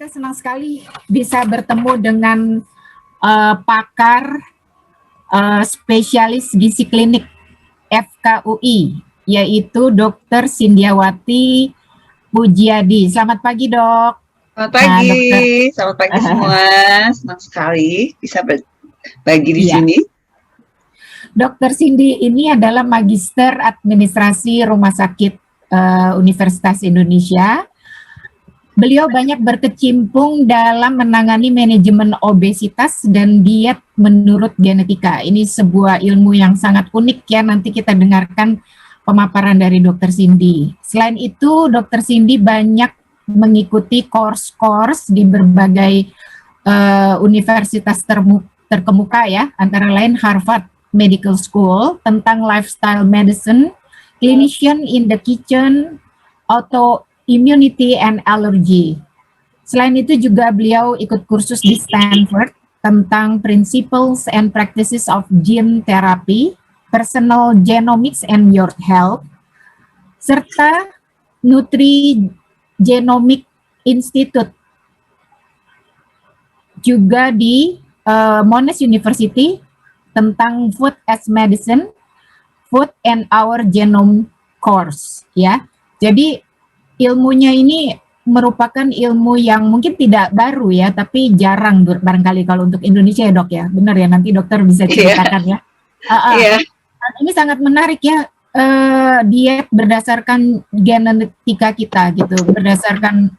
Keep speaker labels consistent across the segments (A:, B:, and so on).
A: kita senang sekali bisa bertemu dengan pakar spesialis gizi klinik FKUI, yaitu Dr. Sindiawati Pujiadi. Selamat pagi, Dok.
B: Selamat pagi, selamat pagi semua. Senang sekali bisa berbagi di sini.
A: Dr. Cindy ini adalah Magister Administrasi Rumah Sakit Universitas Indonesia. Beliau banyak berkecimpung dalam menangani manajemen obesitas dan diet menurut genetika. Ini sebuah ilmu yang sangat unik ya, nanti kita dengarkan pemaparan dari Dr. Cindy. Selain itu, Dr. Cindy banyak mengikuti course-course di berbagai universitas terkemuka ya, antara lain Harvard Medical School tentang lifestyle medicine, clinician in the kitchen, autoimmunity and allergy. Selain itu juga beliau ikut kursus di Stanford tentang principles and practices of gene therapy, personal genomics and your health, serta Nutrigenomic Institute juga di Monash University tentang food as medicine, food and our genome course ya. Jadi ilmunya ini merupakan ilmu yang mungkin tidak baru ya, tapi jarang barangkali kalau untuk Indonesia ya, Dok ya. Benar ya, nanti dokter bisa ceritakan ya. Ini sangat menarik ya, diet berdasarkan genetika kita gitu, berdasarkan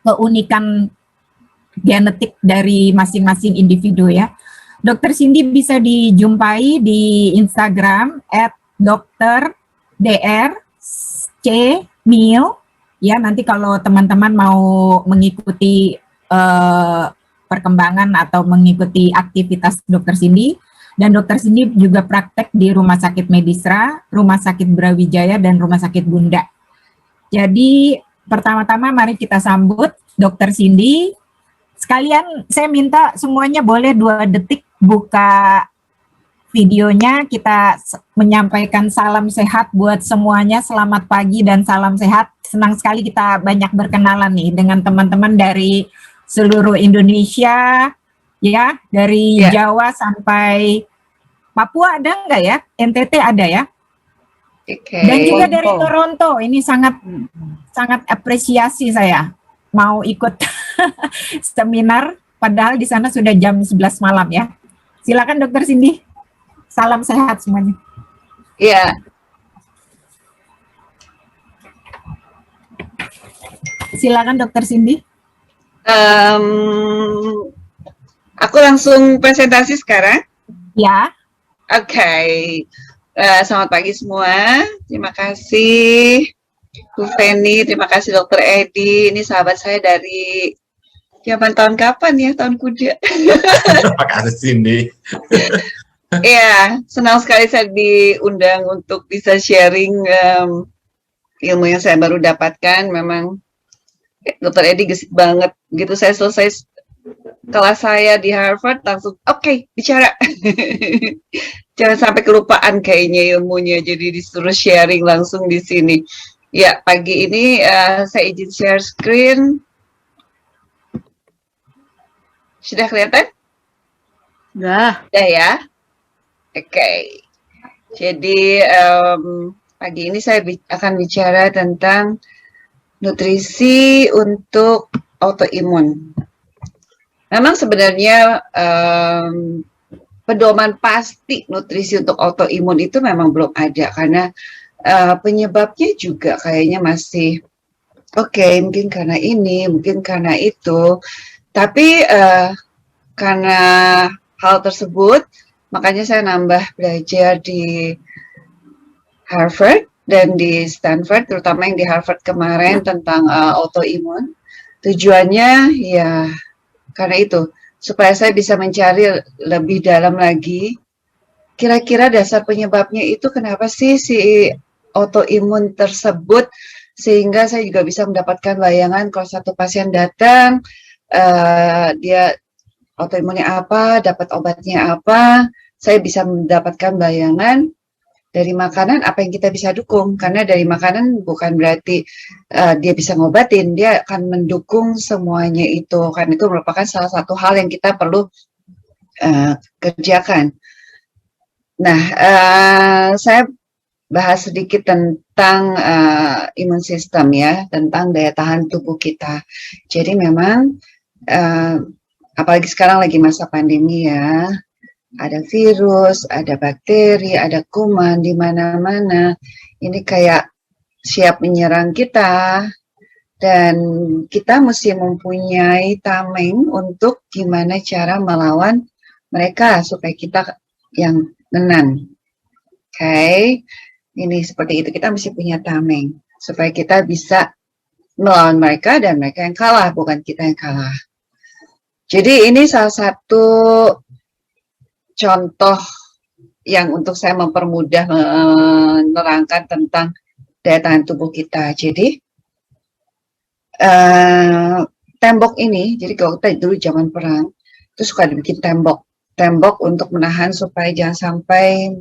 A: keunikan genetik dari masing-masing individu ya. Dr. Cindy bisa dijumpai di Instagram @drdrcmil ya. Nanti kalau teman-teman mau mengikuti perkembangan atau mengikuti aktivitas Dr. Cindy, dan Dr. Cindy juga praktek di Rumah Sakit Medisra, Rumah Sakit Brawijaya, dan Rumah Sakit Bunda. Jadi pertama-tama mari kita sambut Dr. Cindy. Sekalian saya minta semuanya boleh 2 detik buka videonya, kita menyampaikan salam sehat buat semuanya. Selamat pagi dan salam sehat. Senang sekali kita banyak berkenalan nih dengan teman-teman dari seluruh Indonesia ya, dari Jawa sampai Papua ada enggak ya? NTT ada ya? Dan juga dari Toronto. Ini sangat apresiasi saya mau ikut seminar, padahal di sana sudah jam 11 malam ya. Silakan Dr. Cindy. Salam sehat semuanya.
B: Iya.
A: Silakan Dr. Cindy.
B: Aku langsung presentasi sekarang.
A: Ya.
B: Oke. Selamat pagi semua. Terima kasih Bu Feni, terima kasih Dr. Edi. Ini sahabat saya dari zaman tahun kapan ya? Tahun kuda.
C: Terima kasih Cindy.
B: Iya, senang sekali saya diundang untuk bisa sharing ilmu yang saya baru dapatkan. Memang Dr. Edi gesik banget. Gitu saya selesai kelas saya di Harvard langsung oke, bicara. Jangan sampai kelupaan kayaknya ilmunya, jadi disuruh sharing langsung di sini. Ya, pagi ini saya izin share screen. Sudah kelihatan?
D: Sudah
B: ya? Oke. Jadi pagi ini saya akan bicara tentang nutrisi untuk autoimun. Memang sebenarnya pedoman pasti nutrisi untuk autoimun itu memang belum ada, karena penyebabnya juga kayaknya masih mungkin karena ini, mungkin karena itu. Tapi karena hal tersebut, makanya saya nambah belajar di Harvard dan di Stanford, terutama yang di Harvard kemarin tentang autoimun. Tujuannya ya karena itu, supaya saya bisa mencari lebih dalam lagi, kira-kira dasar penyebabnya itu kenapa sih si autoimun tersebut, sehingga saya juga bisa mendapatkan bayangan kalau satu pasien datang, dia autoimunnya apa, dapat obatnya apa, saya bisa mendapatkan bayangan dari makanan apa yang kita bisa dukung, karena dari makanan bukan berarti dia bisa ngobatin, dia akan mendukung semuanya itu, karena itu merupakan salah satu hal yang kita perlu kerjakan. Nah, saya bahas sedikit tentang imun sistem ya, tentang daya tahan tubuh kita. Jadi memang apalagi sekarang lagi masa pandemi ya, ada virus, ada bakteri, ada kuman di mana-mana. Ini kayak siap menyerang kita, dan kita mesti mempunyai tameng untuk gimana cara melawan mereka supaya kita yang menang. Oke, ini seperti itu, kita mesti punya tameng supaya kita bisa melawan mereka dan mereka yang kalah, bukan kita yang kalah. Jadi ini salah satu contoh yang untuk saya mempermudah menerangkan tentang daya tahan tubuh kita. Jadi tembok ini, jadi kalau kita dulu zaman perang itu suka dibikin tembok untuk menahan supaya jangan sampai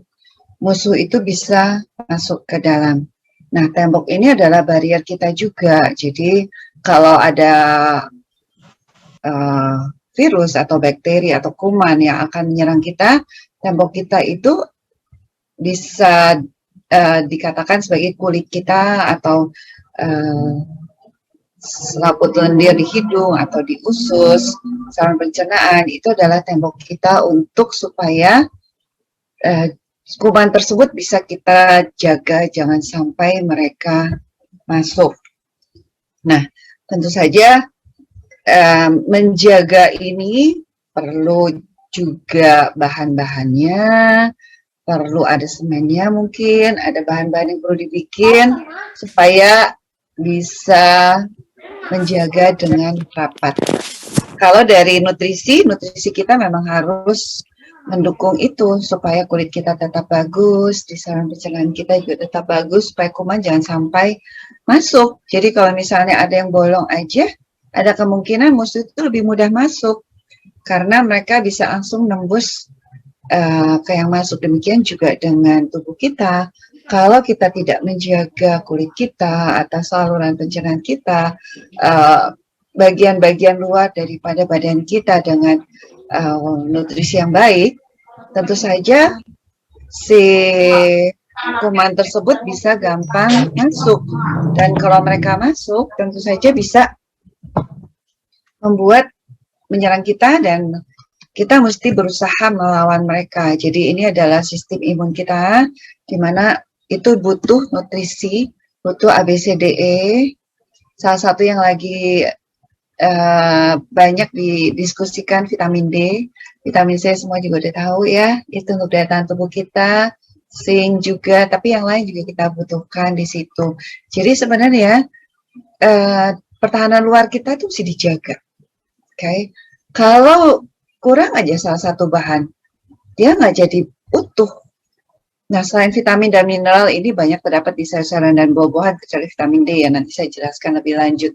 B: musuh itu bisa masuk ke dalam. Nah, tembok ini adalah barrier kita juga. Jadi kalau ada virus atau bakteri atau kuman yang akan menyerang kita, tembok kita itu bisa dikatakan sebagai kulit kita atau selaput lendir di hidung atau di usus, saluran pencernaan, itu adalah tembok kita untuk supaya kuman tersebut bisa kita jaga jangan sampai mereka masuk. Nah, tentu saja menjaga ini perlu juga bahan-bahannya, perlu ada semennya, mungkin ada bahan-bahan yang perlu dibikin supaya bisa menjaga dengan rapat. Kalau dari nutrisi kita memang harus mendukung itu supaya kulit kita tetap bagus, di saluran pencernaan kita juga tetap bagus supaya kuman jangan sampai masuk. Jadi kalau misalnya ada yang bolong aja, ada kemungkinan musuh itu lebih mudah masuk karena mereka bisa langsung nembus ke yang masuk. Demikian juga dengan tubuh kita. Kalau kita tidak menjaga kulit kita atau saluran pencernaan kita, bagian-bagian luar daripada badan kita dengan nutrisi yang baik, tentu saja si kuman tersebut bisa gampang masuk. Dan kalau mereka masuk, tentu saja bisa membuat menyerang kita dan kita mesti berusaha melawan mereka. Jadi ini adalah sistem imun kita, di mana itu butuh nutrisi, butuh ABCDE. Salah satu yang lagi banyak didiskusikan vitamin D, vitamin C semua juga udah tahu ya, itu untuk daya tahan tubuh kita, zinc juga, tapi yang lain juga kita butuhkan di situ. Jadi sebenarnya pertahanan luar kita itu mesti dijaga. Okay. Kalau kurang aja salah satu bahan, dia nggak jadi utuh. Nah, selain vitamin dan mineral ini banyak terdapat di sayur-sayuran dan buah-buahan, kecuali vitamin D ya, nanti saya jelaskan lebih lanjut.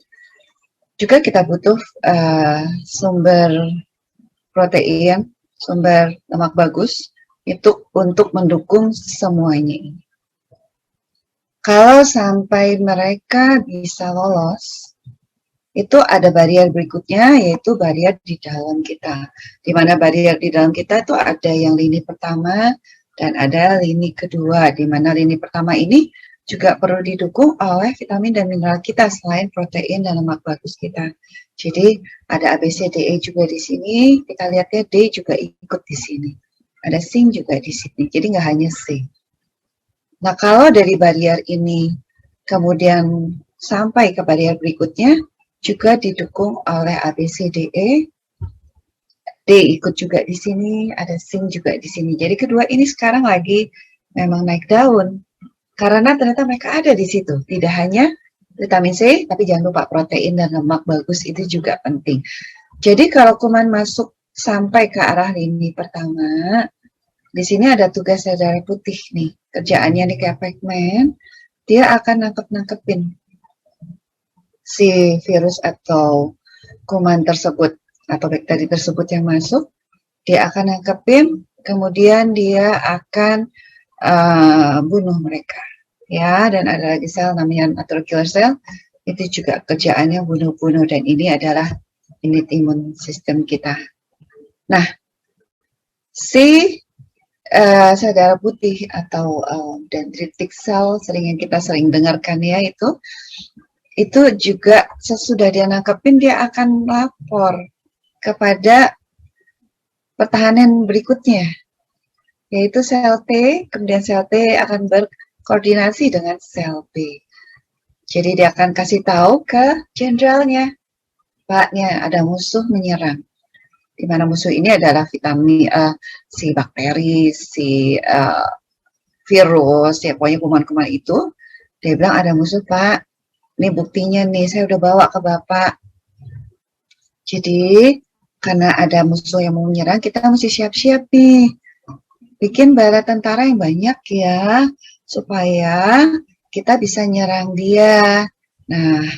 B: Juga kita butuh sumber protein, sumber lemak bagus, itu untuk mendukung semuanya ini. Kalau sampai mereka bisa lolos, itu ada barrier berikutnya, yaitu barrier di dalam kita. Di mana barrier di dalam kita itu ada yang lini pertama dan ada lini kedua, di mana lini pertama ini juga perlu didukung oleh vitamin dan mineral kita selain protein dan lemak bagus kita. Jadi ada ABCDE juga di sini, kita lihatnya D juga ikut di sini. Ada zinc juga di sini, jadi nggak hanya C. Nah, kalau dari barrier ini kemudian sampai ke barrier berikutnya, juga didukung oleh ABCDE, D ikut juga di sini, ada zinc juga di sini. Jadi kedua ini sekarang lagi memang naik daun, karena ternyata mereka ada di situ. Tidak hanya vitamin C, tapi jangan lupa protein dan lemak bagus itu juga penting. Jadi kalau kuman masuk sampai ke arah lini pertama, di sini ada tugas darah putih nih. Kerjaannya nih kayak Pac-Man, dia akan nangkep-nangkepin si virus atau kuman tersebut atau bakteri tersebut yang masuk, dia akan nangkepin, kemudian dia akan bunuh mereka. Ya, dan ada lagi sel namanya natural killer cell, itu juga kerjaannya bunuh-bunuh, dan ini adalah unit imun sistem kita. Nah, si sel darah putih atau dendritic cell yang kita sering dengarkan ya, itu juga sesudah dia nangkepin dia akan lapor kepada pertahanan berikutnya, yaitu sel T, kemudian sel T akan berkoordinasi dengan sel B. Jadi dia akan kasih tahu ke jenderalnya, Paknya ada musuh menyerang. Di mana musuh ini adalah vitamin, si bakteri, si virus, ya pokoknya kuman-kuman itu. Dia bilang ada musuh, Pak. Ini buktinya nih, saya udah bawa ke Bapak. Jadi karena ada musuh yang mau menyerang, kita mesti siap-siap nih. Bikin bala tentara yang banyak ya, supaya kita bisa nyerang dia. Nah,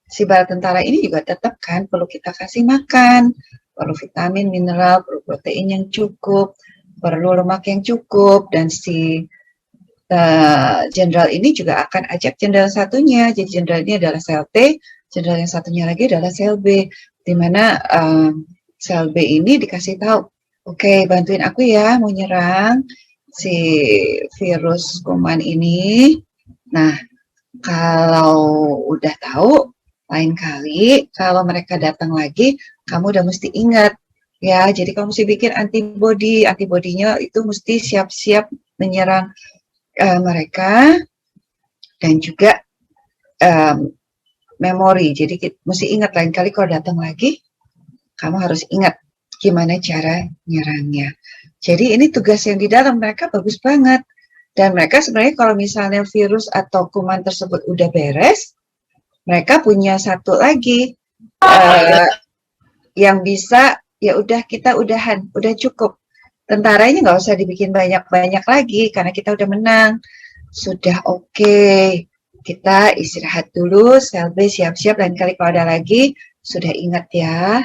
B: si bala tentara ini juga tetap kan perlu kita kasih makan, perlu vitamin, mineral, perlu protein yang cukup, perlu lemak yang cukup, dan si jenderal ini juga akan ajak jenderal satunya. Jadi jenderal ini adalah sel T, jenderal yang satunya lagi adalah sel B, di mana sel B ini dikasih tahu, oke, bantuin aku ya mau nyerang si virus kuman ini. Nah, kalau udah tahu, lain kali kalau mereka datang lagi, kamu udah mesti ingat ya. Jadi kamu mesti bikin antibodinya itu mesti siap-siap menyerang mereka, dan juga memori. Jadi kita mesti ingat, lain kali kalau datang lagi, kamu harus ingat gimana cara nyerangnya. Jadi ini tugas yang di dalam mereka bagus banget. Dan mereka sebenarnya kalau misalnya virus atau kuman tersebut udah beres, mereka punya satu lagi yang bisa, ya udah kita udahan, udah cukup. Tentaranya nggak usah dibikin banyak-banyak lagi karena kita udah menang. Sudah oke. Kita istirahat dulu, sel B siap-siap, lain kali kalau ada lagi, sudah ingat ya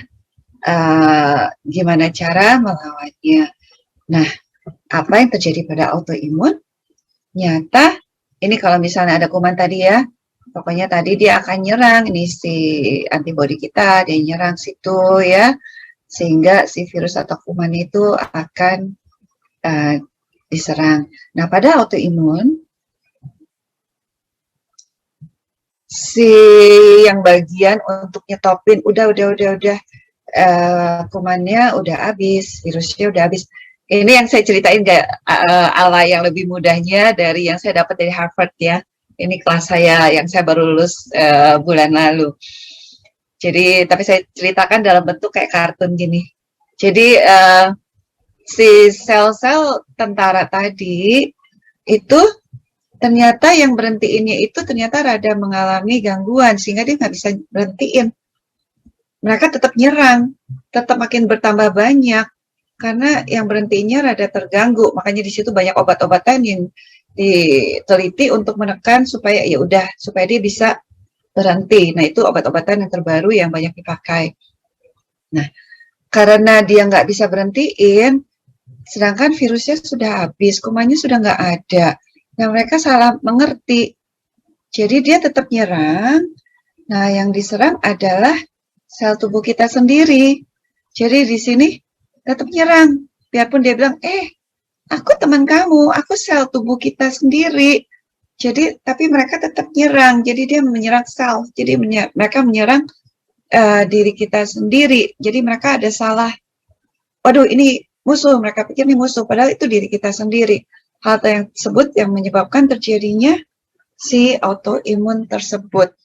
B: gimana cara melawannya. Nah, apa yang terjadi pada autoimun? Nyata, ini kalau misalnya ada kuman tadi ya, pokoknya tadi dia akan nyerang, ini si antibodi kita, dia nyerang situ ya, sehingga si virus atau kuman itu akan diserang. Nah, pada autoimun, si yang bagian untuk nyetopin, udah, kumannya udah habis, virusnya udah habis. Ini yang saya ceritain ala yang lebih mudahnya dari yang saya dapat dari Harvard ya. Ini kelas saya yang saya baru lulus bulan lalu. Jadi, tapi saya ceritakan dalam bentuk kayak kartun gini. Jadi, si sel-sel tentara tadi itu ternyata yang berhentiinnya itu ternyata rada mengalami gangguan sehingga dia nggak bisa berhentiin. Mereka tetap nyerang, tetap makin bertambah banyak karena yang berhentinya rada terganggu. Makanya di situ banyak obat-obatan yang diteliti untuk menekan supaya ya udah, supaya dia bisa berhenti. Nah, itu obat-obatan yang terbaru yang banyak dipakai. Nah, karena dia nggak bisa berhentiin, sedangkan virusnya sudah habis, kumannya sudah nggak ada. Nah, mereka salah mengerti. Jadi dia tetap nyerang. Nah, yang diserang adalah sel tubuh kita sendiri. Jadi di sini tetap nyerang. Biarpun dia bilang, aku teman kamu, aku sel tubuh kita sendiri. Jadi, tapi mereka tetap nyerang. Jadi dia menyerang sel. Jadi mereka menyerang diri kita sendiri. Jadi mereka ada salah. Waduh, ini musuh. Mereka pikir ini musuh. Padahal itu diri kita sendiri. Hal yang tersebut yang menyebabkan terjadinya si autoimun tersebut.